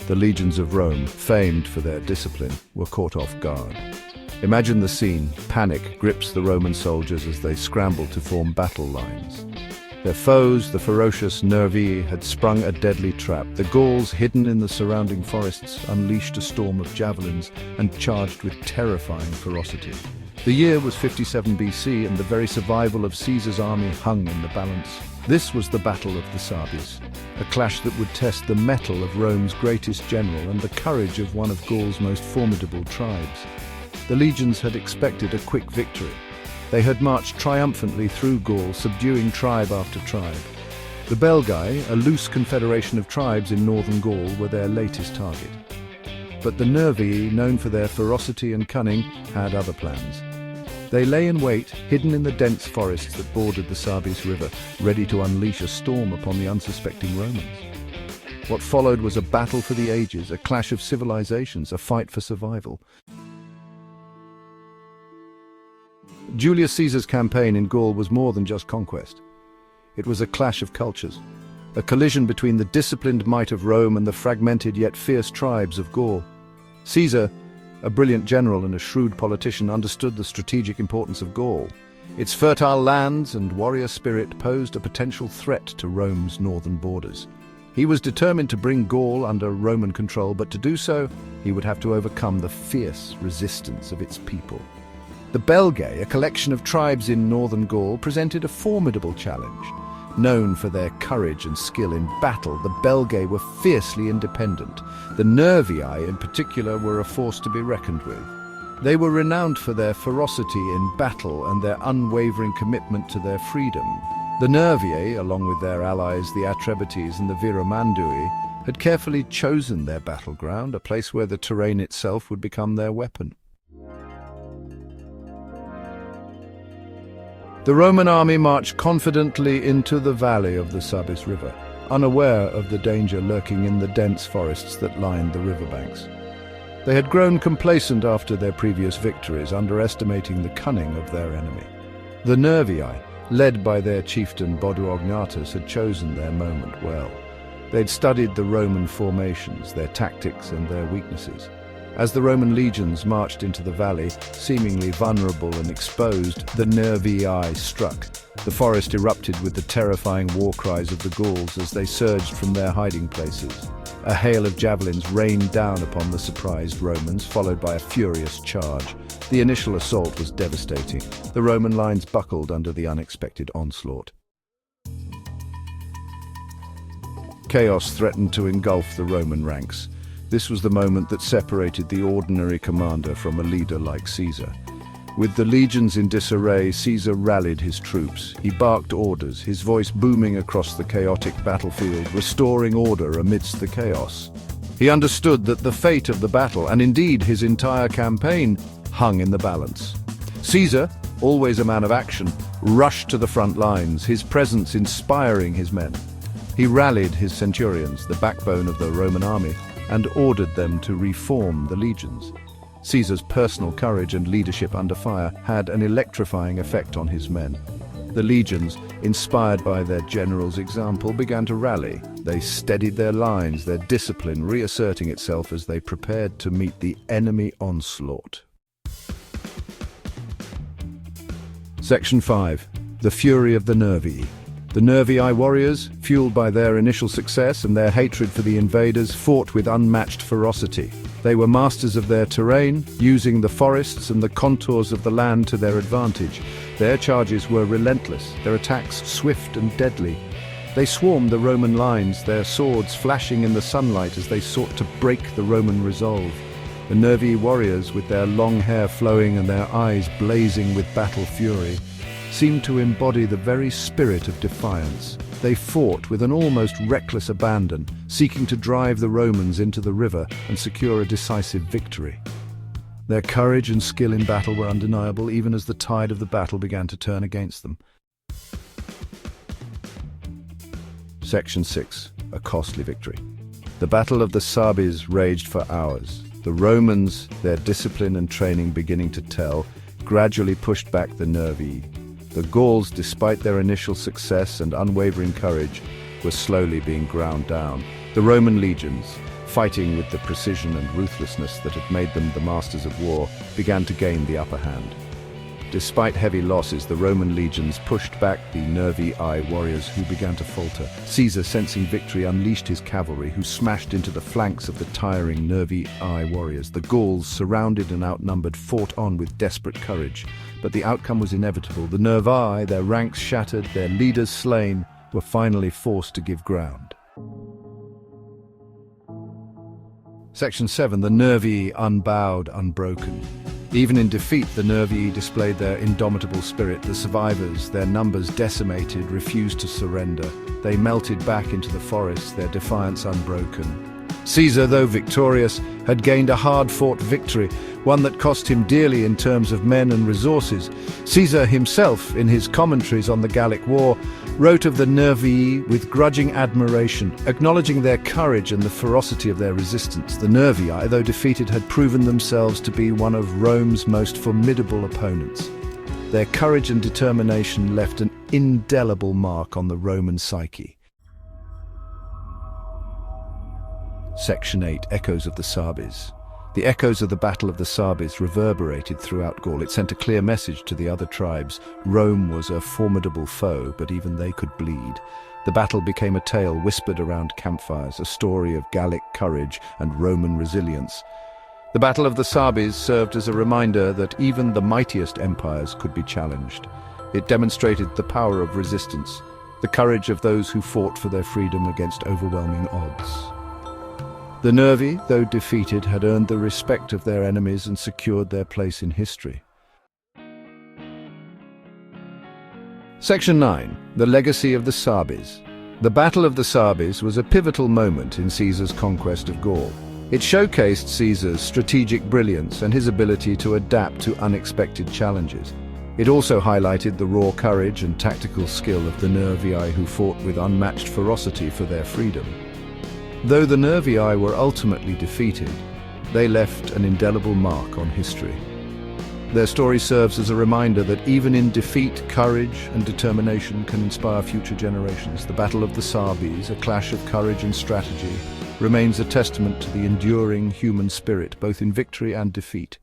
The legions of Rome, famed for their discipline, were caught off guard. Imagine the scene. Panic grips the Roman soldiers as they scramble to form battle lines. Their foes, the ferocious Nervii, had sprung a deadly trap. The Gauls, hidden in the surrounding forests, unleashed a storm of javelins and charged with terrifying ferocity. The year was 57 BC, and the very survival of Caesar's army hung in the balance. This was the Battle of the Sabis, a clash that would test the mettle of Rome's greatest general and the courage of one of Gaul's most formidable tribes. The legions had expected a quick victory. They had marched triumphantly through Gaul, subduing tribe after tribe. The Belgae, a loose confederation of tribes in northern Gaul, were their latest target. But the Nervii, known for their ferocity and cunning, had other plans. They lay in wait, hidden in the dense forests that bordered the Sabis River, ready to unleash a storm upon the unsuspecting Romans. What followed was a battle for the ages, a clash of civilizations, a fight for survival. Julius Caesar's campaign in Gaul was more than just conquest. It was a clash of cultures, a collision between the disciplined might of Rome and the fragmented yet fierce tribes of Gaul. Caesar, a brilliant general and a shrewd politician, understood the strategic importance of Gaul. Its fertile lands and warrior spirit posed a potential threat to Rome's northern borders. He was determined to bring Gaul under Roman control, but to do so, he would have to overcome the fierce resistance of its people. The Belgae, a collection of tribes in northern Gaul, presented a formidable challenge. Known for their courage and skill in battle, the Belgae were fiercely independent. The Nervii, in particular, were a force to be reckoned with. They were renowned for their ferocity in battle and their unwavering commitment to their freedom. The Nervii, along with their allies, the Atrebates and the Viramandui, had carefully chosen their battleground, a place where the terrain itself would become their weapon. The Roman army marched confidently into the valley of the Sabis River, unaware of the danger lurking in the dense forests that lined the riverbanks. They had grown complacent after their previous victories, underestimating the cunning of their enemy. The Nervii, led by their chieftain Boduognatus, had chosen their moment well. They'd studied the Roman formations, their tactics and their weaknesses. As the Roman legions marched into the valley, seemingly vulnerable and exposed, the Nervii struck. The forest erupted with the terrifying war cries of the Gauls as they surged from their hiding places. A hail of javelins rained down upon the surprised Romans, followed by a furious charge. The initial assault was devastating. The Roman lines buckled under the unexpected onslaught. Chaos threatened to engulf the Roman ranks. This was the moment that separated the ordinary commander from a leader like Caesar. With the legions in disarray, Caesar rallied his troops. He barked orders, his voice booming across the chaotic battlefield, restoring order amidst the chaos. He understood that the fate of the battle, and indeed his entire campaign, hung in the balance. Caesar, always a man of action, rushed to the front lines, his presence inspiring his men. He rallied his centurions, the backbone of the Roman army, and ordered them to reform the legions. Caesar's personal courage and leadership under fire had an electrifying effect on his men. The legions, inspired by their general's example, began to rally. They steadied their lines, their discipline reasserting itself as they prepared to meet the enemy onslaught. Section 5. The Fury of the Nervii. The Nervii warriors, fueled by their initial success and their hatred for the invaders, fought with unmatched ferocity. They were masters of their terrain, using the forests and the contours of the land to their advantage. Their charges were relentless, their attacks swift and deadly. They swarmed the Roman lines, their swords flashing in the sunlight as they sought to break the Roman resolve. The Nervii warriors, with their long hair flowing and their eyes blazing with battle fury, seemed to embody the very spirit of defiance. They fought with an almost reckless abandon, seeking to drive the Romans into the river and secure a decisive victory. Their courage and skill in battle were undeniable, even as the tide of the battle began to turn against them. Section 6. A costly victory. The Battle of the Sabis raged for hours. The Romans, their discipline and training beginning to tell, gradually pushed back the Nervii. The Gauls, despite their initial success and unwavering courage, were slowly being ground down. The Roman legions, fighting with the precision and ruthlessness that had made them the masters of war, began to gain the upper hand. Despite heavy losses, the Roman legions pushed back the Nervii warriors, who began to falter. Caesar, sensing victory, unleashed his cavalry, who smashed into the flanks of the tiring Nervii warriors. The Gauls, surrounded and outnumbered, fought on with desperate courage. But the outcome was inevitable. The Nervii, their ranks shattered, their leaders slain, were finally forced to give ground. Section 7. The Nervii, unbowed, unbroken. Even in defeat, the Nervii displayed their indomitable spirit. The survivors, their numbers decimated, refused to surrender. They melted back into the forests, their defiance unbroken. Caesar, though victorious, had gained a hard-fought victory, one that cost him dearly in terms of men and resources. Caesar himself, in his commentaries on the Gallic War, wrote of the Nervii with grudging admiration, acknowledging their courage and the ferocity of their resistance. The Nervii, though defeated, had proven themselves to be one of Rome's most formidable opponents. Their courage and determination left an indelible mark on the Roman psyche. Section 8. Echoes of the Sabis. The echoes of the Battle of the Sabis reverberated throughout Gaul. It sent a clear message to the other tribes. Rome was a formidable foe, but even they could bleed. The battle became a tale whispered around campfires, a story of Gallic courage and Roman resilience. The Battle of the Sabis served as a reminder that even the mightiest empires could be challenged. It demonstrated the power of resistance, the courage of those who fought for their freedom against overwhelming odds. The Nervii, though defeated, had earned the respect of their enemies and secured their place in history. Section 9. The Legacy of the Sabis. The Battle of the Sabis was a pivotal moment in Caesar's conquest of Gaul. It showcased Caesar's strategic brilliance and his ability to adapt to unexpected challenges. It also highlighted the raw courage and tactical skill of the Nervii, who fought with unmatched ferocity for their freedom. Though the Nervii were ultimately defeated, they left an indelible mark on history. Their story serves as a reminder that even in defeat, courage and determination can inspire future generations. The Battle of the Sabis, a clash of courage and strategy, remains a testament to the enduring human spirit, both in victory and defeat.